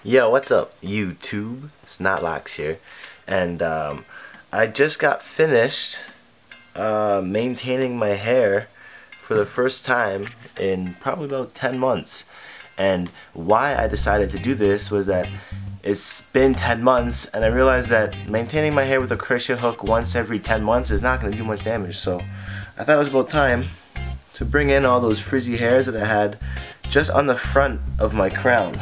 Yo, what's up, YouTube? It's Dreadlock here, and I just got finished maintaining my hair for the first time in probably about 10 months. And why I decided to do this was that it's been 10 months and I realized that maintaining my hair with a crochet hook once every 10 months is not going to do much damage. So I thought it was about time to bring in all those frizzy hairs that I had just on the front of my crown.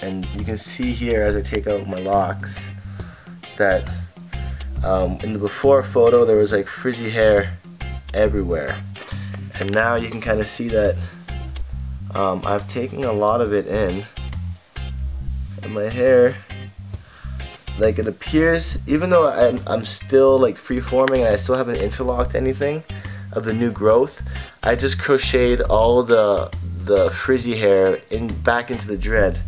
And you can see here as I take out my locks that in the before photo there was like frizzy hair everywhere, and now you can kind of see that I've taken a lot of it in, and my hair, like, it appears, even though I'm still like free-forming and I still haven't interlocked anything of the new growth, I just crocheted all the frizzy hair back into the dread,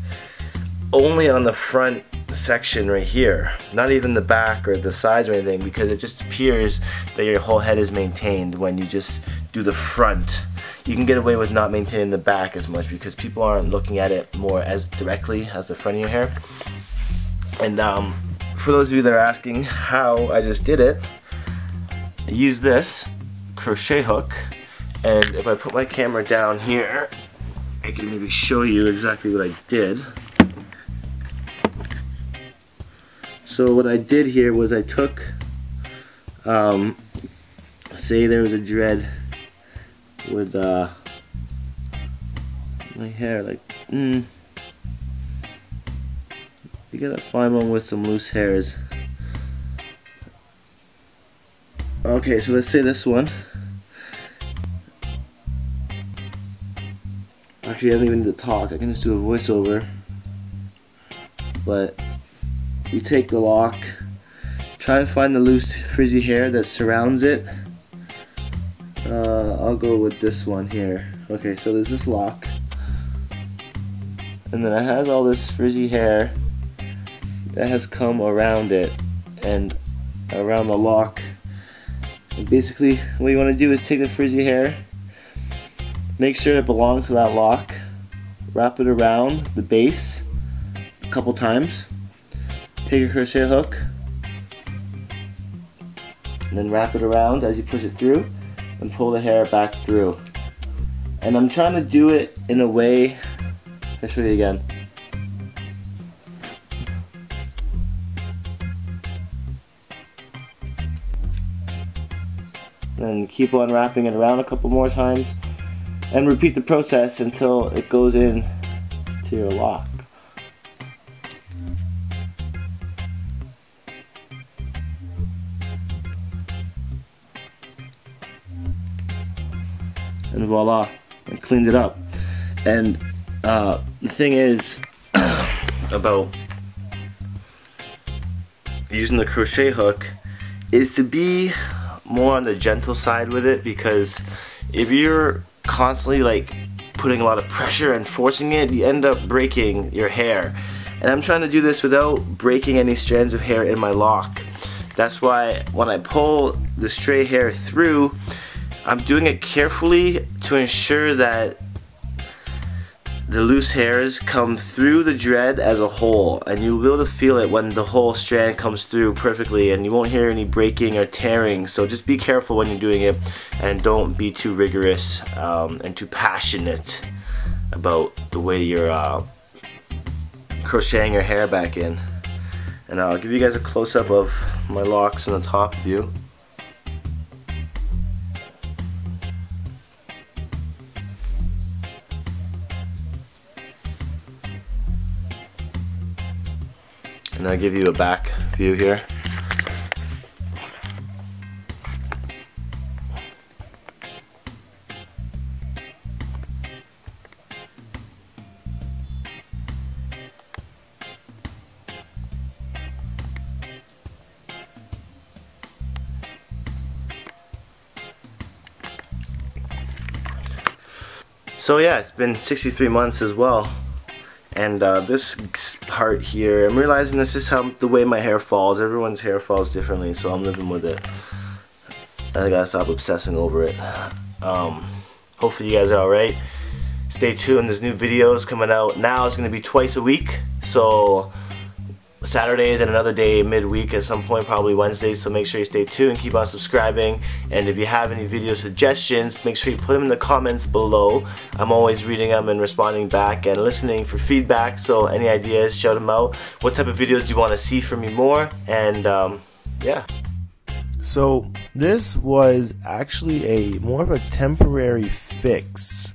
only on the front section right here, not even the back or the sides or anything, because it just appears that your whole head is maintained when you just do the front. You can get away with not maintaining the back as much because people aren't looking at it more as directly as the front of your hair. And for those of you that are asking how I just did it, I used this crochet hook, and if I put my camera down here, I can maybe show you exactly what I did. So what I did here was I took, say there was a dread with my hair, like, you gotta find one with some loose hairs. Okay, so let's say this one. Actually, I don't even need to talk, I can just do a voiceover. But you take the lock, try and find the loose frizzy hair that surrounds it. I'll go with this one here. Okay, so there's this lock, and then it has all this frizzy hair that has come around it and around the lock. And basically what you want to do is take the frizzy hair, make sure it belongs to that lock, wrap it around the base a couple times, take your crochet hook, and then wrap it around as you push it through and pull the hair back through. And I'm trying to do it in a way, I'll show you again. And keep on wrapping it around a couple more times and repeat the process until it goes in to your lock. And voila, I cleaned it up. And the thing is about using the crochet hook is to be more on the gentle side with it, because if you're constantly like putting a lot of pressure and forcing it, you end up breaking your hair. And I'm trying to do this without breaking any strands of hair in my lock. That's why when I pull the stray hair through, I'm doing it carefully to ensure that the loose hairs come through the dread as a whole, and you'll be able to feel it when the whole strand comes through perfectly, and you won't hear any breaking or tearing. So just be careful when you're doing it, and don't be too rigorous and too passionate about the way you're crocheting your hair back in. And I'll give you guys a close-up of my locks in the top view. And I'll give you a back view here. So yeah, it's been 63 months as well. And this part here, I'm realizing this is how the way my hair falls. Everyone's hair falls differently, so I'm living with it. I gotta stop obsessing over it. Hopefully you guys are alright. stay tuned. There's new videos coming out. Now it's going to be twice a week, so Saturdays and another day midweek at some point, probably Wednesdays. So make sure you stay tuned, keep on subscribing, and if you have any video suggestions, make sure you put them in the comments below. I'm always reading them and responding back and listening for feedback. So any ideas, shout them out. What type of videos do you want to see from me more? And yeah. So this was actually more of a temporary fix.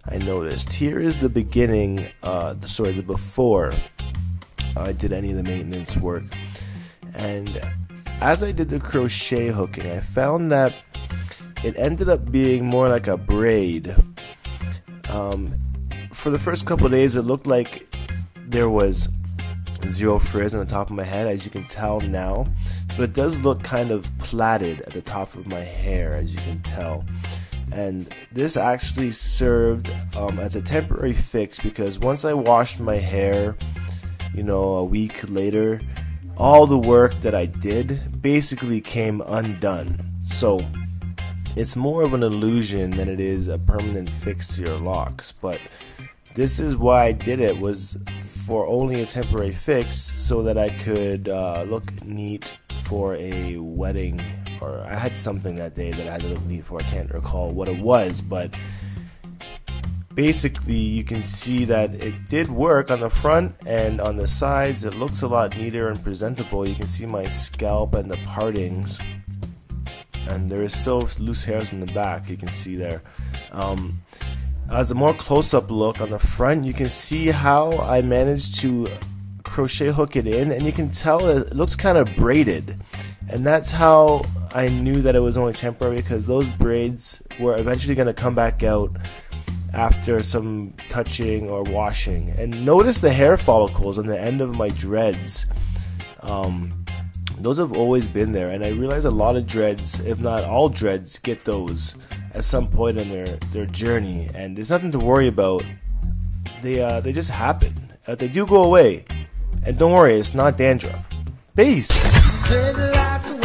I noticed here is the beginning, the before I did any of the maintenance work, and as I did the crochet hooking, I found that it ended up being more like a braid. For the first couple of days, it looked like there was zero frizz on the top of my head, as you can tell now, but it does look kind of plaited at the top of my hair, as you can tell. And this actually served as a temporary fix, because once I washed my hair, you know, a week later, all the work that I did basically came undone. So it's more of an illusion than it is a permanent fix to your locks. But this is why I did it, was for only a temporary fix, so that I could look neat for a wedding. Or I had something that day that I had to look neat for. I can't recall what it was, but basically you can see that it did work on the front, and on the sides it looks a lot neater and presentable. You can see my scalp and the partings, and there is still loose hairs in the back, you can see there. As a more close-up look on the front, you can see how I managed to crochet hook it in, and you can tell it looks kind of braided, and that's how I knew that it was only temporary, because those braids were eventually going to come back out after some touching or washing. And notice the hair follicles on the end of my dreads. Those have always been there, and I realize a lot of dreads, if not all dreads, get those at some point in their journey, and there's nothing to worry about. They just happen. They do go away, and don't worry, it's not dandruff. Peace. Dreadlock.